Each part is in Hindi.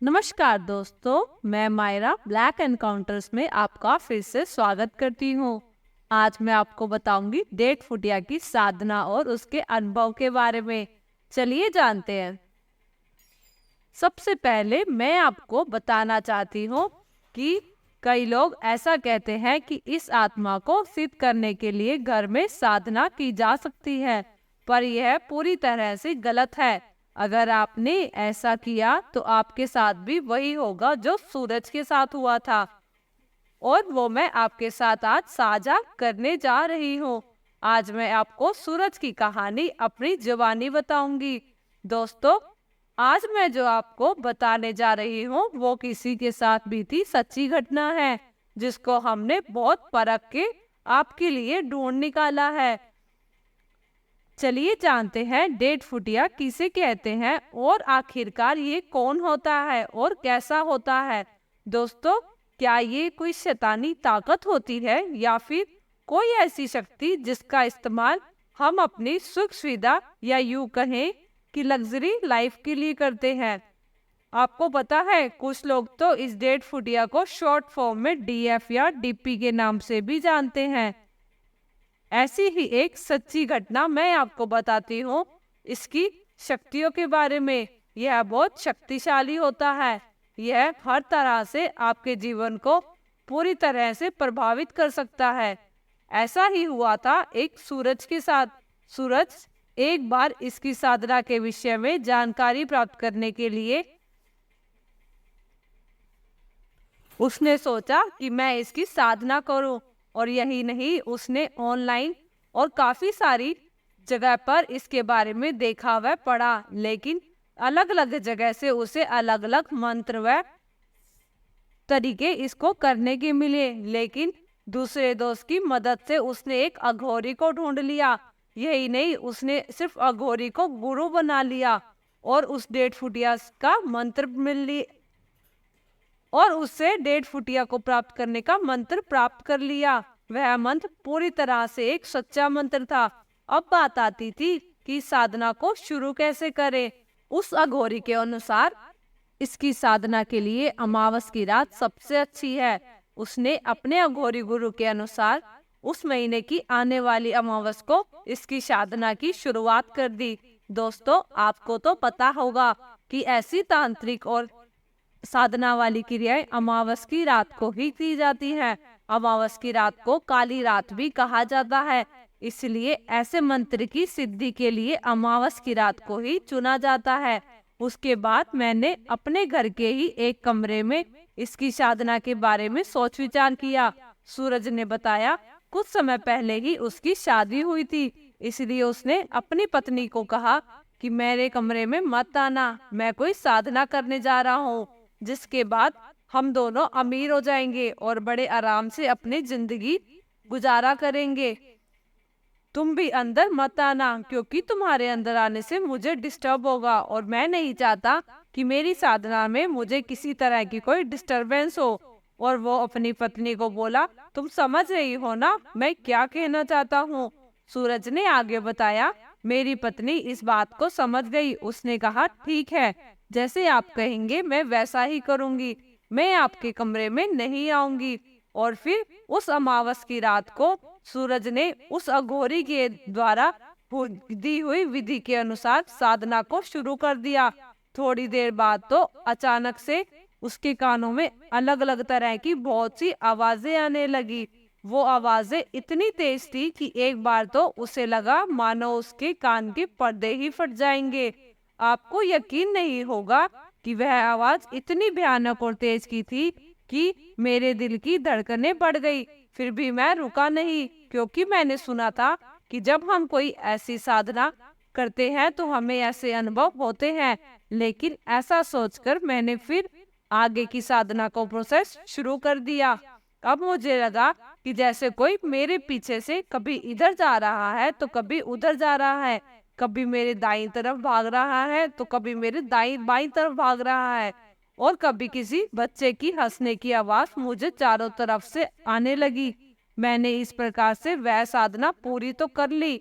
नमस्कार दोस्तों, मैं मायरा ब्लैक एनकाउंटर्स में आपका फिर से स्वागत करती हूँ। आज मैं आपको बताऊंगी डेढ़ फुटिया की साधना और उसके अनुभव के बारे में। चलिए जानते हैं। सबसे पहले मैं आपको बताना चाहती हूँ कि कई लोग ऐसा कहते हैं कि इस आत्मा को सिद्ध करने के लिए घर में साधना की जा सकती है, पर यह पूरी तरह से गलत है। अगर आपने ऐसा किया तो आपके साथ भी वही होगा जो सूरज के साथ हुआ था, और वो मैं आपके साथ आज साझा करने जा रही हूँ। आज मैं आपको सूरज की कहानी अपनी जुबानी बताऊंगी। दोस्तों, आज मैं जो आपको बताने जा रही हूँ वो किसी के साथ बीती सच्ची घटना है, जिसको हमने बहुत परख के आपके लिए ढूंढ निकाला है। चलिए जानते हैं डेढ़ फुटिया किसे कहते हैं और आखिरकार ये कौन होता है और कैसा होता है। दोस्तों, क्या ये कोई शैतानी ताकत होती है या फिर कोई ऐसी शक्ति जिसका इस्तेमाल हम अपनी सुख सुविधा या यूं कहें कि लग्जरी लाइफ के लिए करते हैं। आपको पता है, कुछ लोग तो इस डेढ़ फुटिया को शॉर्ट फॉर्म में डीएफ या डीपी के नाम से भी जानते हैं। ऐसी ही एक सच्ची घटना मैं आपको बताती हूँ इसकी शक्तियों के बारे में। यह बहुत शक्तिशाली होता है। यह हर तरह से आपके जीवन को पूरी तरह से प्रभावित कर सकता है। ऐसा ही हुआ था एक सूरज के साथ। सूरज एक बार इसकी साधना के विषय में जानकारी प्राप्त करने के लिए उसने सोचा कि मैं इसकी साधना करूं। और यही नहीं, उसने ऑनलाइन और काफी सारी जगह पर इसके बारे में देखा व पढ़ा, लेकिन अलग अलग जगह से उसे अलग अलग मंत्र व तरीके इसको करने के मिले। लेकिन दूसरे दोस्त की मदद से उसने एक अघोरी को ढूंढ लिया। यही नहीं, उसने सिर्फ अघोरी को गुरु बना लिया और उस डेढ़ फुटिया का मंत्र मिल लिया और उससे डेढ़ फुटिया को प्राप्त करने का मंत्र प्राप्त कर लिया। वह मंत्र पूरी तरह से एक सच्चा मंत्र था। अब बात आती थी कि साधना को शुरू कैसे करें। उस अघोरी के अनुसार इसकी साधना के लिए अमावस की रात सबसे अच्छी है। उसने अपने अघोरी गुरु के अनुसार उस महीने की आने वाली अमावस को इसकी साधना की शुरुआत कर दी। दोस्तों, आपको तो पता होगा कि ऐसी तांत्रिक और साधना वाली क्रियाएं अमावस की रात को ही की जाती हैं। अमावस की रात को काली रात भी कहा जाता है, इसलिए ऐसे मंत्र की सिद्धि के लिए अमावस की रात को ही चुना जाता है। उसके बाद मैंने अपने घर के ही एक कमरे में इसकी साधना के बारे में सोच विचार किया। सूरज ने बताया, कुछ समय पहले ही उसकी शादी हुई थी, इसलिए उसने अपनी पत्नी को कहा कि मेरे कमरे में मत आना, मैं कोई साधना करने जा रहा हूँ, जिसके बाद हम दोनों अमीर हो जाएंगे और बड़े आराम से अपनी जिंदगी गुजारा करेंगे। तुम भी अंदर मत आना, क्योंकि तुम्हारे अंदर आने से मुझे डिस्टर्ब होगा और मैं नहीं चाहता कि मेरी साधना में मुझे किसी तरह की कोई डिस्टरबेंस हो। और वो अपनी पत्नी को बोला, तुम समझ रही हो ना मैं क्या कहना चाहता हूँ। सूरज ने आगे बताया, मेरी पत्नी इस बात को समझ गई। उसने कहा, ठीक है, जैसे आप कहेंगे मैं वैसा ही करूंगी। मैं आपके कमरे में नहीं आऊंगी। और फिर उस अमावस की रात को सूरज ने उस अघोरी के द्वारा दी हुई विधि के अनुसार साधना को शुरू कर दिया। थोड़ी देर बाद तो अचानक से उसके कानों में अलग अलग तरह की बहुत सी आवाजें आने लगी। वो आवाजें इतनी तेज थी कि एक बार तो उसे लगा मानो उसके कान के पर्दे ही फट जाएंगे। आपको यकीन नहीं होगा कि वह आवाज इतनी भयानक और तेज की थी कि मेरे दिल की धड़कनें बढ़ गई। फिर भी मैं रुका नहीं, क्योंकि मैंने सुना था कि जब हम कोई ऐसी साधना करते हैं तो हमें ऐसे अनुभव होते हैं। लेकिन ऐसा सोचकर मैंने फिर आगे की साधना को प्रोसेस शुरू कर दिया। अब मुझे लगा कि जैसे कोई मेरे पीछे से कभी इधर जा रहा है तो कभी उधर जा रहा है, कभी मेरे दाईं तरफ भाग रहा है तो कभी मेरे दाईं बाईं तरफ भाग रहा है, और कभी किसी बच्चे की हंसने की आवाज मुझे चारों तरफ से आने लगी। मैंने इस प्रकार से वह साधना पूरी तो कर ली,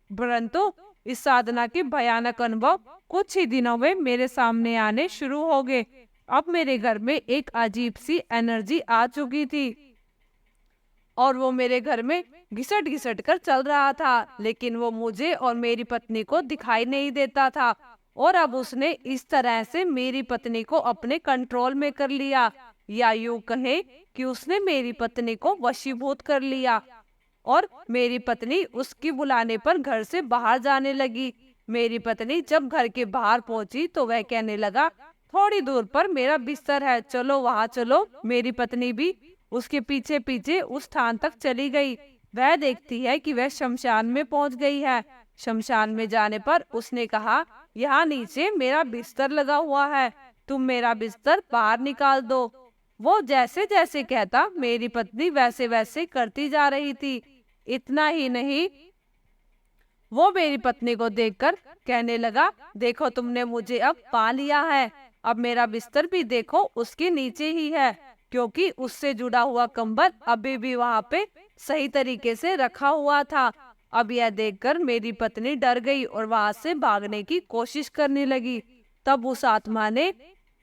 परंतु इस साधना के भयानक अनुभव कुछ ही दिनों में मेरे सामने आने शुरू हो गए। अब मेरे घर में एक अजीब सी एनर्जी आ चुकी थी और वो मेरे घर में घिसट घिसट कर चल रहा था, लेकिन वो मुझे और मेरी पत्नी को दिखाई नहीं देता था। और अब उसने इस तरह से मेरी पत्नी को अपने कंट्रोल में कर लिया, या यूं कहे कि उसने मेरी पत्नी को वशीभूत कर लिया। और मेरी पत्नी उसकी बुलाने पर घर से बाहर जाने लगी। मेरी पत्नी जब घर के बाहर पहुंची तो वह कहने लगा, थोड़ी दूर पर मेरा बिस्तर है, चलो वहां चलो। मेरी पत्नी भी उसके पीछे पीछे उस स्थान तक चली गई। वह देखती है कि वह शमशान में पहुंच गई है। शमशान में जाने पर उसने कहा, यहाँ नीचे मेरा बिस्तर लगा हुआ है, तुम मेरा बिस्तर बाहर निकाल दो। वो जैसे जैसे कहता मेरी पत्नी वैसे वैसे करती जा रही थी। इतना ही नहीं, वो मेरी पत्नी को देखकर कहने लगा, देखो तुमने मुझे अब पा लिया है। अब मेरा बिस्तर भी देखो उसके नीचे ही है, क्योंकि उससे जुड़ा हुआ कंबल अभी भी वहां पे सही तरीके से रखा हुआ था। अब यह देखकर मेरी पत्नी डर गई और वहां से भागने की कोशिश करने लगी। तब उस आत्मा ने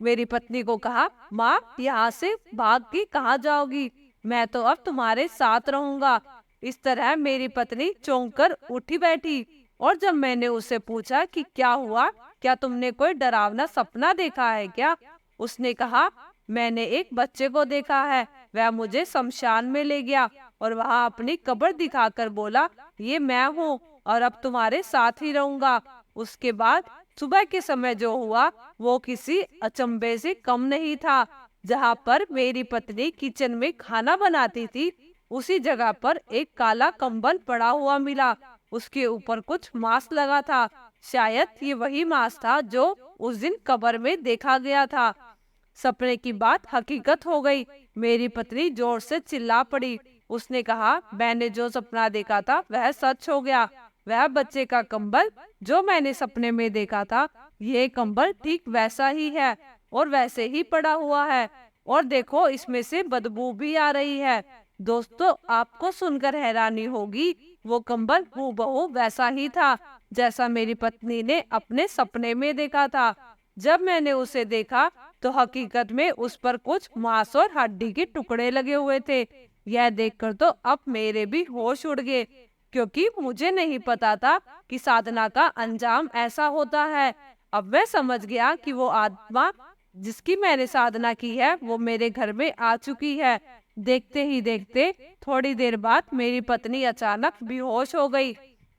मेरी पत्नी को कहा, माँ यहाँ से भाग के कहाँ जाओगी, मैं तो अब तुम्हारे साथ रहूंगा। इस तरह मेरी पत्नी चौंक कर उठी बैठी। और जब मैंने उससे पूछा कि क्या हुआ, क्या तुमने कोई डरावना सपना देखा है क्या, उसने कहा, मैंने एक बच्चे को देखा है, वह मुझे शमशान में ले गया और वहां अपनी कब्र दिखाकर बोला, ये मैं हूँ और अब तुम्हारे साथ ही रहूंगा। उसके बाद सुबह के समय जो हुआ वो किसी अचंभे से कम नहीं था। जहाँ पर मेरी पत्नी किचन में खाना बनाती थी, उसी जगह पर एक काला कंबल पड़ा हुआ मिला। उसके ऊपर कुछ मांस लगा था। शायद ये वही मांस था जो उस दिन कब्र में देखा गया था। सपने की बात हकीकत हो गई। मेरी पत्नी जोर से चिल्ला पड़ी। उसने कहा, मैंने जो सपना देखा था वह सच हो गया। वह बच्चे का कंबल जो मैंने सपने में देखा था, ये कंबल ठीक वैसा ही है और वैसे ही पड़ा हुआ है। और देखो इसमें से बदबू भी आ रही है। दोस्तों, आपको सुनकर हैरानी होगी, वो कंबल हूबहू वैसा ही था जैसा मेरी पत्नी ने अपने सपने में देखा था। जब मैंने उसे देखा तो हकीकत में उस पर कुछ मांस और हड्डी के टुकड़े लगे हुए थे। यह देखकर तो अब मेरे भी होश उड़ गए, क्योंकि मुझे नहीं पता था कि साधना का अंजाम ऐसा होता है। अब मैं समझ गया कि वो आत्मा जिसकी मैंने साधना की है वो मेरे घर में आ चुकी है। देखते ही देखते थोड़ी देर बाद मेरी पत्नी अचानक बेहोश हो गई।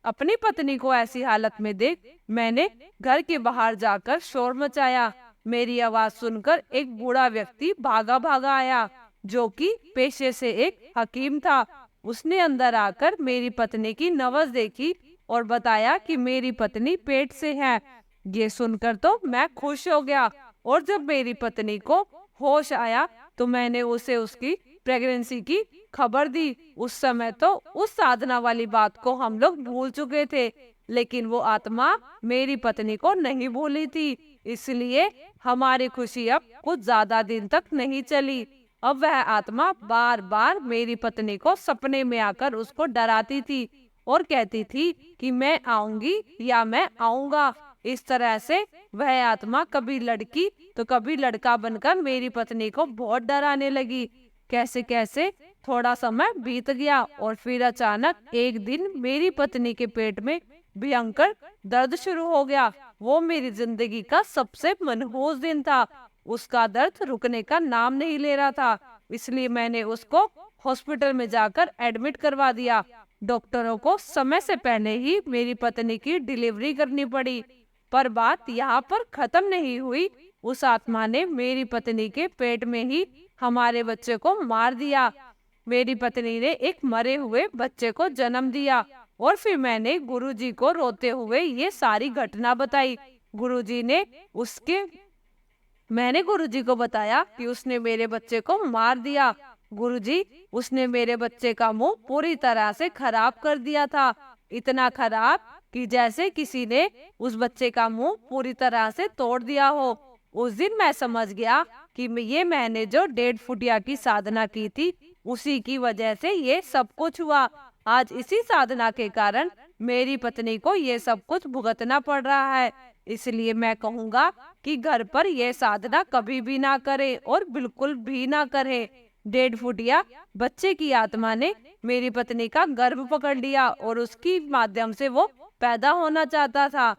अपनी पत्नी को ऐसी हालत में देख मैंने घर के बाहर जाकर शोर मचाया। मेरी आवाज सुनकर एक बूढ़ा व्यक्ति भागा भागा आया, जो कि पेशे से एक हकीम था। उसने अंदर आकर मेरी पत्नी की नब्ज देखी और बताया कि मेरी पत्नी पेट से है। ये सुनकर तो मैं खुश हो गया और जब मेरी पत्नी को होश आया तो मैंने उसे उसकी प्रेगनेंसी की खबर दी। उस समय तो उस साधना वाली बात को हम लोग भूल चुके थे, लेकिन वो आत्मा मेरी पत्नी को नहीं भूली थी। इसलिए हमारी खुशी अब कुछ ज्यादा दिन तक नहीं चली। अब वह आत्मा बार बार मेरी पत्नी को सपने में आकर उसको डराती थी और कहती थी कि मैं आऊंगी या मैं आऊंगा। इस तरह से वह आत्मा कभी लड़की तो कभी लड़का बनकर मेरी पत्नी को बहुत डराने लगी। कैसे कैसे थोड़ा समय बीत गया और फिर अचानक एक दिन मेरी पत्नी के पेट में भयंकर दर्द शुरू हो गया। वो मेरी जिंदगी का सबसे मनहूस दिन था। उसका दर्द रुकने का नाम नहीं ले रहा था, इसलिए मैंने उसको हॉस्पिटल में जाकर एडमिट करवा दिया। डॉक्टरों को समय से पहले ही मेरी पत्नी की डिलीवरी करनी पड़ी। पर बात यहाँ पर खत्म नहीं हुई। उस आत्मा ने मेरी पत्नी के पेट में ही हमारे बच्चे को मार दिया। मेरी पत्नी ने एक मरे हुए बच्चे को जन्म दिया और फिर मैंने गुरुजी को रोते हुए ये सारी घटना बताई। मैंने गुरुजी को बताया कि उसने मेरे बच्चे को मार दिया। गुरुजी, उसने मेरे बच्चे का मुंह पूरी तरह से खराब कर दिया था। इतना खराब कि जैसे किसी ने उस बच्चे का मुंह पूरी तरह से तोड़ दिया हो। उस दिन मैं समझ गया कि मैंने जो 1.5 फुटिया की साधना की थी उसी की वजह से ये सब कुछ हुआ। आज इसी साधना के कारण मेरी पत्नी को ये सब कुछ भुगतना पड़ रहा है। इसलिए मैं कहूँगा कि घर पर यह साधना कभी भी ना करे और बिल्कुल भी ना करे। 1.5 फुटिया बच्चे की आत्मा ने मेरी पत्नी का गर्भ पकड़ लिया और उसकी माध्यम से वो पैदा होना चाहता था,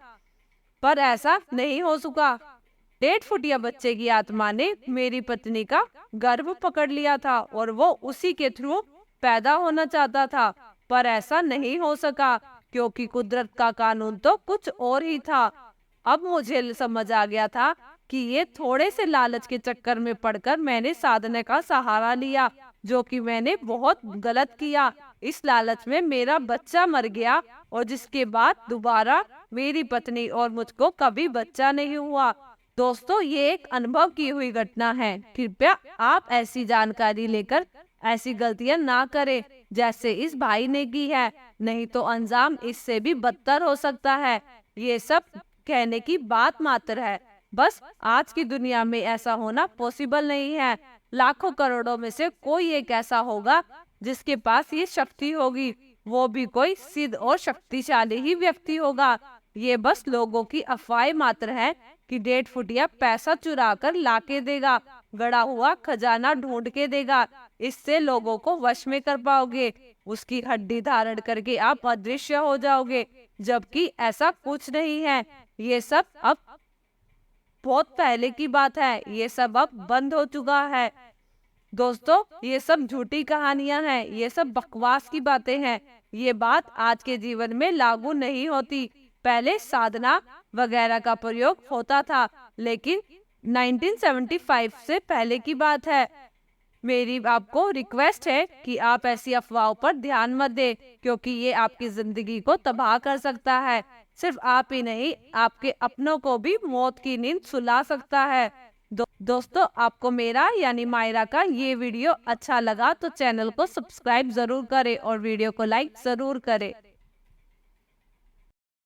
पर ऐसा नहीं हो सका। 1.5 फुटिया बच्चे की आत्मा ने मेरी पत्नी का गर्भ पकड़ लिया था और वो उसी के थ्रू पैदा होना चाहता था, पर ऐसा नहीं हो सका क्योंकि कुदरत का कानून तो कुछ और ही था। अब मुझे समझ आ गया था कि ये थोड़े से लालच के चक्कर में पड़कर मैंने साधना का सहारा लिया, जो कि मैंने बहुत गलत किया। इस लालच में मेरा बच्चा मर गया और जिसके बाद दोबारा मेरी पत्नी और मुझको कभी बच्चा नहीं हुआ। दोस्तों, ये एक अनुभव की हुई घटना है। कृपया आप ऐसी जानकारी लेकर ऐसी गलतियां ना करें जैसे इस भाई ने की है, नहीं तो अंजाम इससे भी बदतर हो सकता है। ये सब कहने की बात मात्र है, बस आज की दुनिया में ऐसा होना पॉसिबल नहीं है। लाखों करोड़ों में से कोई एक ऐसा होगा जिसके पास ये शक्ति होगी, वो भी कोई सिद्ध और शक्तिशाली ही व्यक्ति होगा। ये बस लोगों की अफवाह मात्र है कि 1.5 फुटिया पैसा चुरा कर लाके देगा, गड़ा हुआ खजाना ढूंढ के देगा, इससे लोगों को वश में कर पाओगे, उसकी हड्डी धारण करके आप अदृश्य हो जाओगे, जबकि ऐसा कुछ नहीं है। ये सब अब बहुत पहले की बात है, ये सब अब बंद हो चुका है। दोस्तों, ये सब झूठी कहानियां हैं, ये सब बकवास की बातें हैं। ये बात आज के जीवन में लागू नहीं होती। पहले साधना वगैरह का प्रयोग होता था, लेकिन 1975 से पहले की बात है। मेरी आपको रिक्वेस्ट है कि आप ऐसी अफवाहों पर ध्यान मत दें, क्योंकि ये आपकी जिंदगी को तबाह कर सकता है। सिर्फ आप ही नहीं, आपके अपनों को भी मौत की नींद सुला सकता है। दोस्तों, आपको मेरा यानी मायरा का ये वीडियो अच्छा लगा तो चैनल को सब्सक्राइब जरूर करें और वीडियो को लाइक जरूर करें।